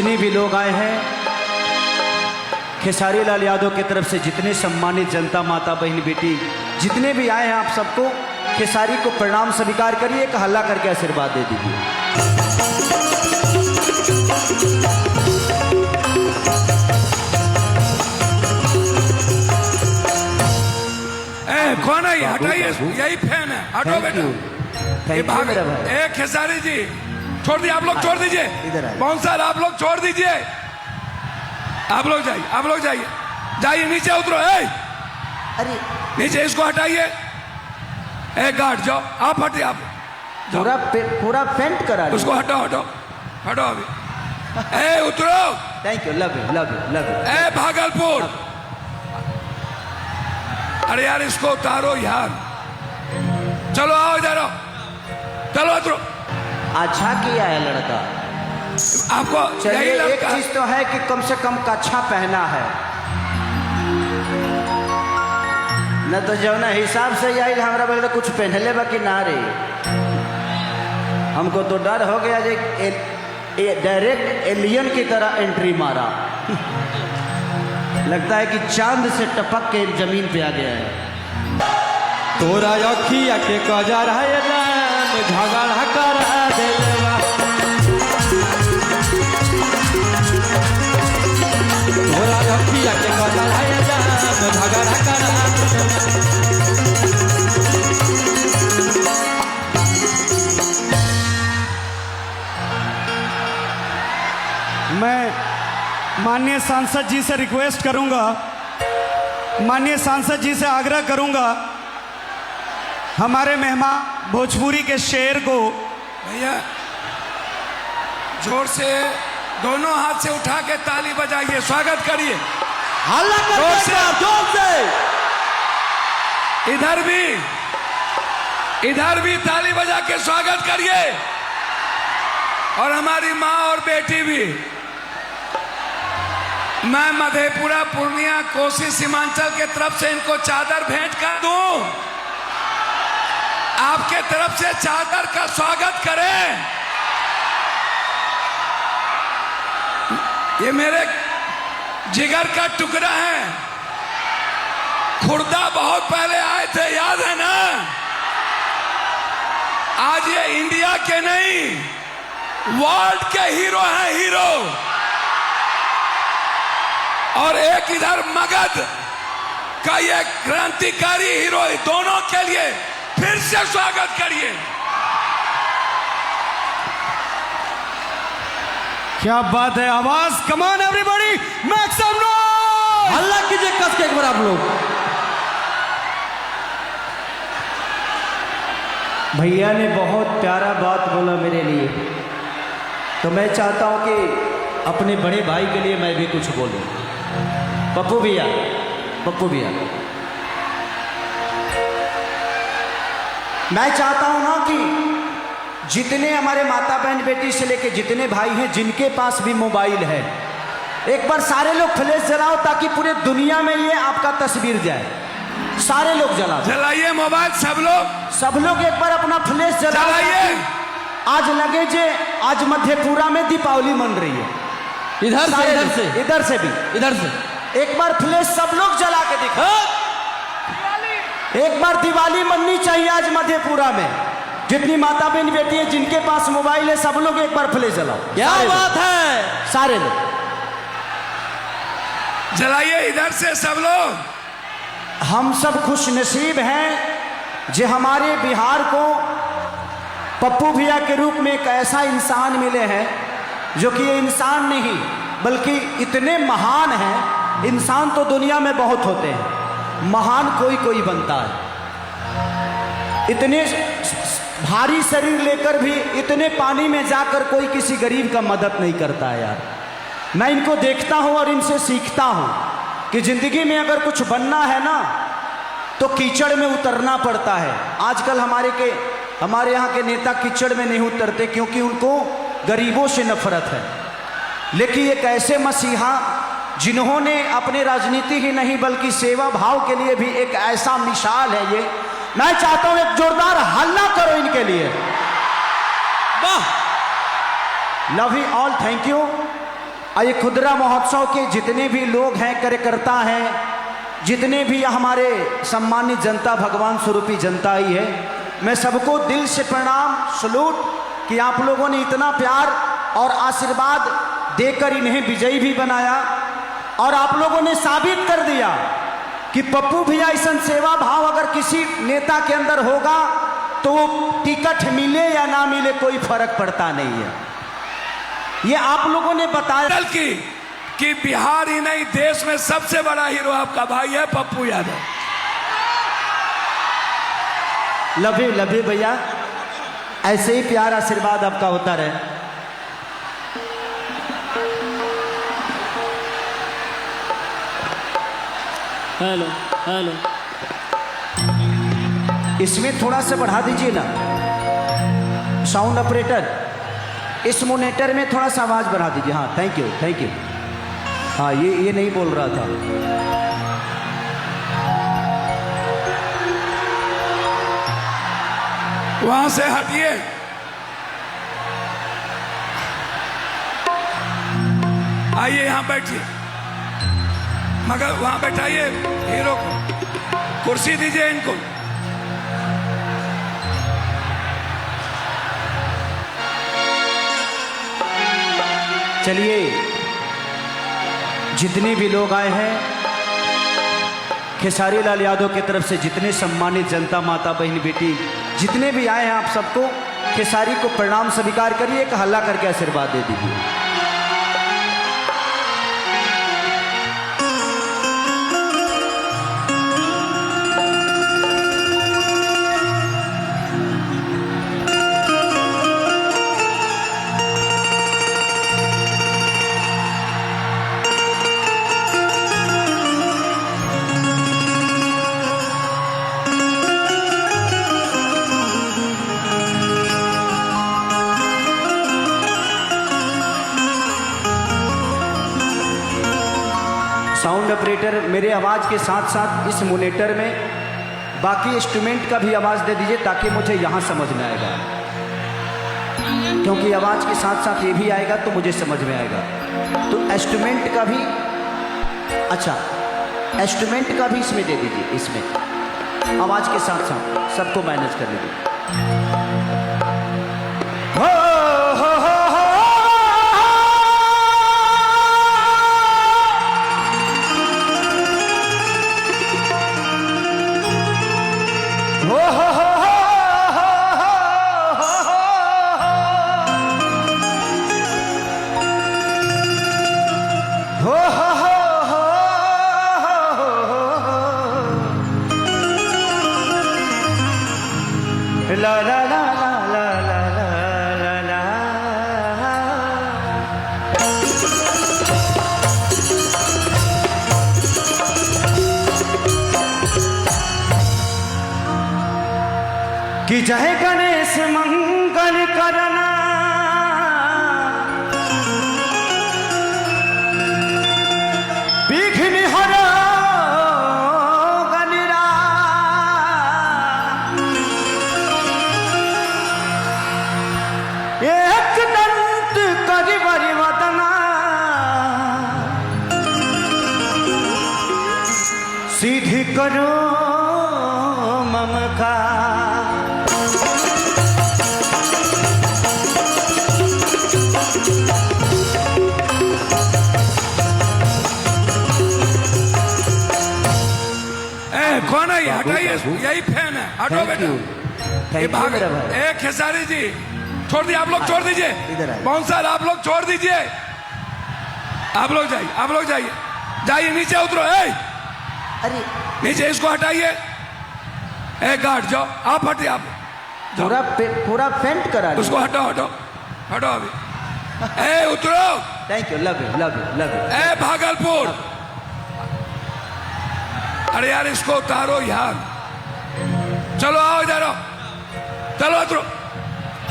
जितने भी लोग आए हैं, खेसारी लाल यादव की तरफ से जितने सम्मानित जनता, माता, बहन, बेटी जितने भी आए हैं, आप सबको खेसारी को प्रणाम स्वीकार करिए, एक हल्ला करके आशीर्वाद दे दीजिए। कौन है? हटाइए, यही फैन है, हटो बेटा। खेसारी जी छोड़ दीजिए, आप लोग छोड़ दीजिए। कौन सा आप लोग छोड़ दीजिए, आप लोग जाइए, आप लोग जाइए, जाइए नीचे उतरो। अरे नीचे इसको हटाइए। गार्ड जाओ, आप हटिए, आप पूरा पेंट करा उसको हटाओ, हटाओ, हटाओ अभी। उतरो। Thank you, love you, love you, love you. Bhagalpur, अरे यार इसको उतारो यार, चलो आओ इधर आओ, चलो उतरो। अच्छा किया है लड़का आपको। चलिए, एक चीज तो है कि कम से कम कच्छा पहना है, न तो जो ना हिसाब से आई हमारा बोले कुछ पहनले बा कि ना रे। हमको तो डर हो गया जे डायरेक्ट एलियन की तरह एंट्री मारा। लगता है कि चांद से टपक के जमीन पे आ गया है। तोरा अखिया के कजर है जान झगड़ा करा देलवा, तोरा अखिया के कजर है जान झगड़ा करा देलवा। मैं माननीय सांसद जी से रिक्वेस्ट करूंगा, माननीय सांसद जी से आग्रह करूंगा, हमारे मेहमान भोजपुरी के शेर को भैया जोर से दोनों हाथ से उठा के ताली बजाइए, स्वागत करिए, हल्ला करिए जोर से। इधर भी ताली बजा के स्वागत करिए, और हमारी माँ और बेटी भी। मैं मधेपुरा, पूर्णिया, कोसी, सीमांचल के तरफ से इनको चादर भेंट कर दूं, आपके तरफ से चादर का स्वागत करें। ये मेरे जिगर का टुकड़ा है, खुर्दा बहुत पहले आए थे, याद है ना? आज ये इंडिया के नहीं वर्ल्ड के हीरो हैं, हीरो। और एक इधर मगध का ये क्रांतिकारी हीरो, दोनों के लिए फिर से स्वागत करिए। क्या बात है, आवाज, come on everybody, make some noise, हल्ला कीजिए कस के एक बार आप लोग। भैया ने बहुत प्यारा बात बोला मेरे लिए, तो मैं चाहता हूं कि अपने बड़े भाई के लिए मैं भी कुछ बोलूं। पप्पू भैया, पप्पू भैया, मैं चाहता हूं ना कि जितने हमारे माता बहन बेटी से लेके जितने भाई हैं जिनके पास भी मोबाइल है, एक बार सारे लोग फ्लैश जलाओ ताकि पूरे दुनिया में ये आपका तस्वीर जाए। सारे लोग जलाइए मोबाइल, सब लोग एक बार अपना फ्लैश जलाइए। आज लगे जे आज मधेपुरा में दीपावली मन रही है। इधर से भी, इधर से एक बार फ्लैश सब लोग जला के दिखा। एक बार दिवाली मननी चाहिए आज मधेपुरा में। जितनी माता बहन बेटी है जिनके पास मोबाइल है, सब लोग एक बार फ्लैश जलाओ। क्या बात है, सारे लोग जलाइए, इधर से सब लोग। हम सब खुश नसीब हैं जो हमारे बिहार को पप्पू भैया के रूप में एक ऐसा इंसान मिले हैं जो कि ये इंसान नहीं बल्कि इतने महान हैं। इंसान तो दुनिया में बहुत होते हैं, महान कोई कोई बनता है। इतने भारी शरीर लेकर भी इतने पानी में जाकर कोई किसी गरीब का मदद नहीं करता है यार। मैं इनको देखता हूं और इनसे सीखता हूं कि जिंदगी में अगर कुछ बनना है ना तो कीचड़ में उतरना पड़ता है। आजकल हमारे यहाँ के नेता कीचड़ में नहीं उतरते क्योंकि उनको गरीबों से नफरत है। लेकिन एक ऐसे मसीहा जिन्होंने अपने राजनीति ही नहीं बल्कि सेवा भाव के लिए भी एक ऐसा मिसाल है ये। मैं चाहता हूं एक जोरदार हल्ला करो इनके लिए। वाह, love you all, thank you. ये खुदरा महोत्सव के जितने भी लोग हैं, कार्यकर्ता हैं, जितने भी हमारे सम्मानित जनता, भगवान स्वरूपी जनता ही है, मैं सबको दिल से प्रणाम, सलूट कि आप लोगों ने इतना प्यार और आशीर्वाद देकर इन्हें विजयी भी बनाया और आप लोगों ने साबित कर दिया कि पप्पू भैया ऐसा सेवा भाव अगर किसी नेता के अंदर होगा तो वो टिकट मिले या ना मिले कोई फर्क पड़ता नहीं है। ये आप लोगों ने बताया कि बिहार ही नहीं देश में सबसे बड़ा हीरो आपका भाई है पप्पू यादव। लव यू भैया, ऐसे ही प्यार आशीर्वाद आपका होता रहे। हेलो हेलो, इसमें थोड़ा सा बढ़ा दीजिए ना साउंड ऑपरेटर, इस मोनेटर में थोड़ा सा आवाज बढ़ा दीजिए। हाँ थैंक यू। हाँ ये नहीं बोल रहा था। वहां से हटिए, आइए यहां बैठिए, मगर वहां बैठाइए हीरो को, कुर्सी दीजिए इनको। चलिए, जितने भी लोग आए हैं, खेसारी लाल यादव की तरफ से जितने सम्मानित जनता, माता, बहन, बेटी, जितने भी आए हैं, आप सबको खेसारी को प्रणाम स्वीकार करिए, एक हल्ला करके आशीर्वाद दे दीजिए। साउंड ऑपरेटर मेरे आवाज़ के साथ साथ इस मोनेटर में बाकी इंस्ट्रूमेंट का भी आवाज़ दे दीजिए ताकि मुझे यहाँ समझ में आएगा, क्योंकि आवाज़ के साथ साथ ये भी आएगा तो मुझे समझ में आएगा। तो इंस्ट्रूमेंट का भी, अच्छा इंस्ट्रूमेंट का भी इसमें दे दीजिए, इसमें आवाज़ के साथ साथ सबको मैनेज कर लीजिए। ला ला ला ला ला ला ला ला। कि जय गणेश मंगल करना, विघ्न हरो गणिरा, एक दंत करिवरि वदना, सिद्धि करो मम का। कौन है ये? हटाइए, यही फैन है, हटो बेटा। ये भाग, ए खेसारी जी छोड़ दिए, आप लोग छोड़ दीजिए। बाउंसर आप लोग छोड़ दीजिए, आप लोग जाइए, आप लोग जाइए, जाइए नीचे उतरो। अरे नीचे इसको हटाइए, गार्ड जाओ, आप हटिए, आप पूरा पेंट करा उसको हटाओ, हटाओ हटो अभी। उतरो। Thank you, love you. Bhagalpur, अरे यार इसको उतारो यार, चलो आओ इधर, चलो उतरो,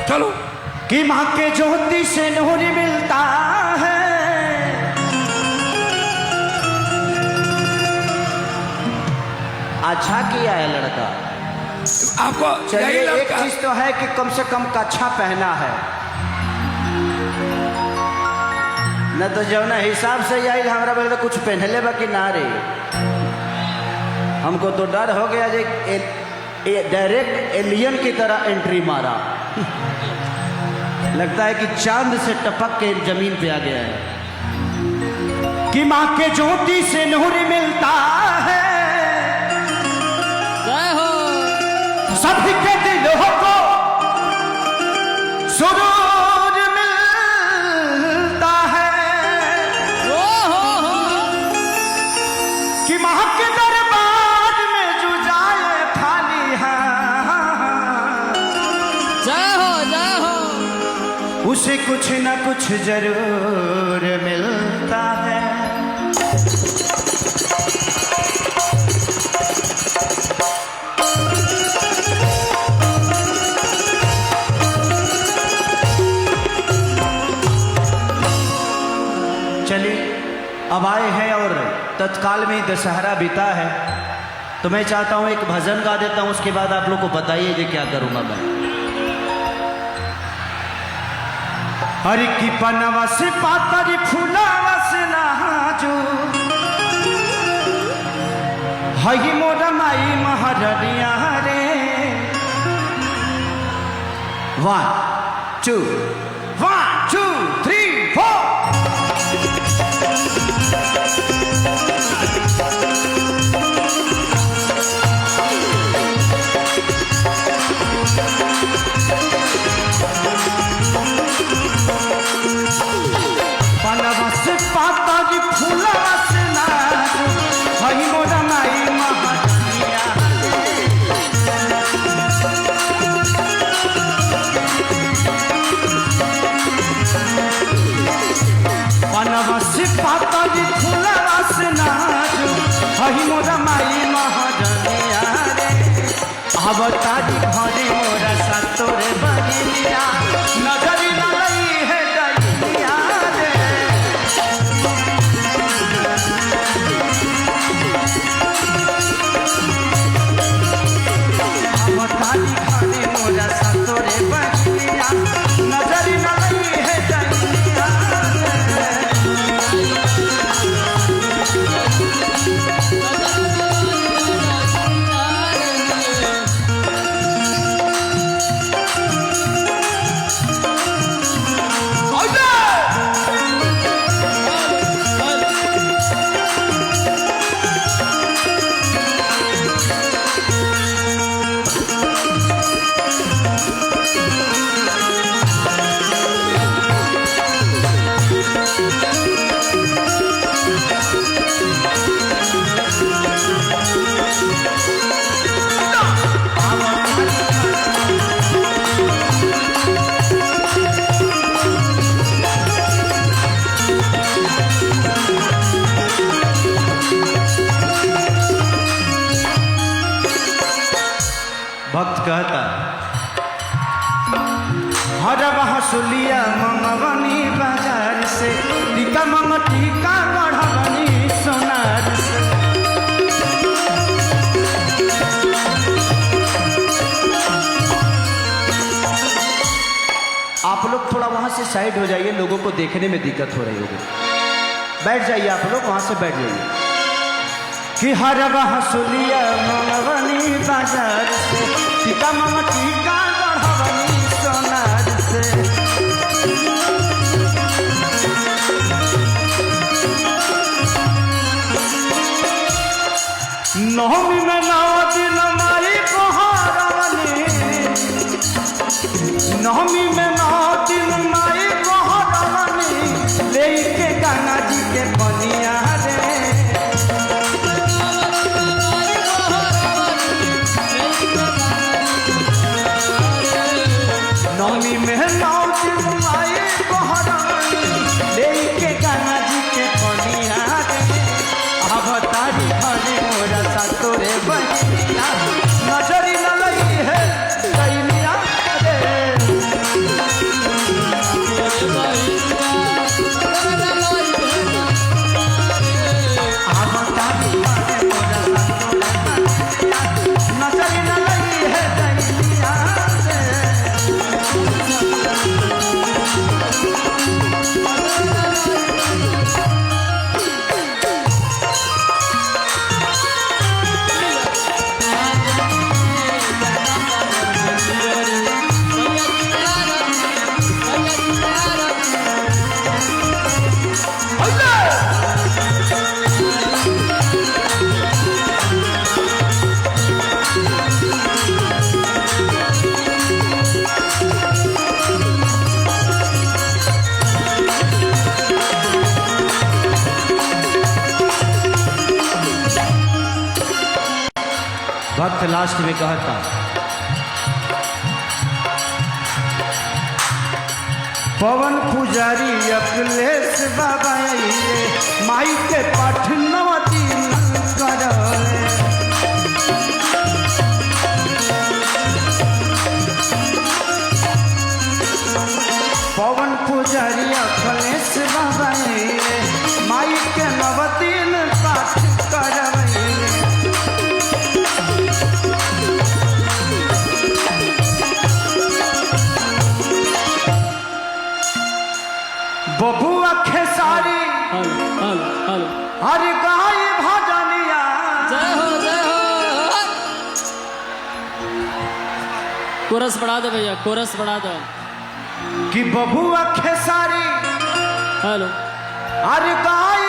चलो। कि माँ के ज्योति से नूर मिलता है, अच्छा किया है लड़का। आपको चलिए, एक चीज तो है कि कम से कम कच्छा पहना है। न तो जौना हिसाब से आई हमारा बोले तो कुछ पहनले बा कि ना रे। हमको तो डर हो गया जे डायरेक्ट एलियन की तरह एंट्री मारा। लगता है कि चांद से टपक के जमीन पे आ गया है। कि माँ के ज्योति से नूर मिलता है, जय हो। सभी के दिलों को सुरूर मिलता है। कि माँ के दरबार में जो जाए खाली है, जय हो जय हो। उसे कुछ न कुछ जरूर मिलता है। चलिए अब आए हैं और तत्काल में दशहरा बीता है, तो मैं चाहता हूं एक भजन गा देता हूं, उसके बाद आप लोग को बताइए कि क्या करूंगा मैं। हर की पनवा से पातर फूलावा से नाजू, हई मोरा माई महरिया रे। 1 2 1 2 3 4। पनवा से पाता जी फूलवा से नाजू, हई मोरा माई महरिया पनवा से पाता जी फूलवा से नाजू, हई मोरा माई महरिया रे। अवतारी घरे मोरा सतोरे बनिया, नजरी न लई है डलिया रे। अवतारी घरे मोरा सतोरे बनिया, नजरी न लई है डलिया रे। भक्त कहता हर हसुलिया मंगवनी बाजार से, टीका मंग टीका बढ़वनी सोनार से। आप लोग थोड़ा वहां से साइड हो जाइए, लोगों को देखने में दिक्कत हो रही होगी। बैठ जाइए आप लोग, वहां से बैठ जाइए। कि हर हसुलिया मंगवनी बाजार से, टीका मंग टीका बढ़वनी सोनार से। नवमी में 9 दिन माई कोहरावनी, नवमी में 9 दिन माई कोहरावनी, लेके गंगा जी के बनिया रे। नवमी में 9 दिन माई कोहरावनी, लेके गंगा जी के बनिया रे। अवतारी घरे मोरा सतोरे बनिया, नजरी न लई है दैनिया रे। अवतारी घरे मोरा सतोरे बनिया, नजरी न लई है दैनिया रे। भक्त लास्ट में कहता, पवन पुजारी अखिलेश बाबा आइले, माई के पाठ नव दिन करले। पवन पुजारी अखिलेश बाबा आइले, माई के नव दिन पाठ करले। बबुआ खेसारी अरे गाय भजनिया, जय हो जय हो। कोरस बढ़ा दो भैया, कोरस बढ़ा दो। कि बबुआ खेसारी हेलो अरे गाय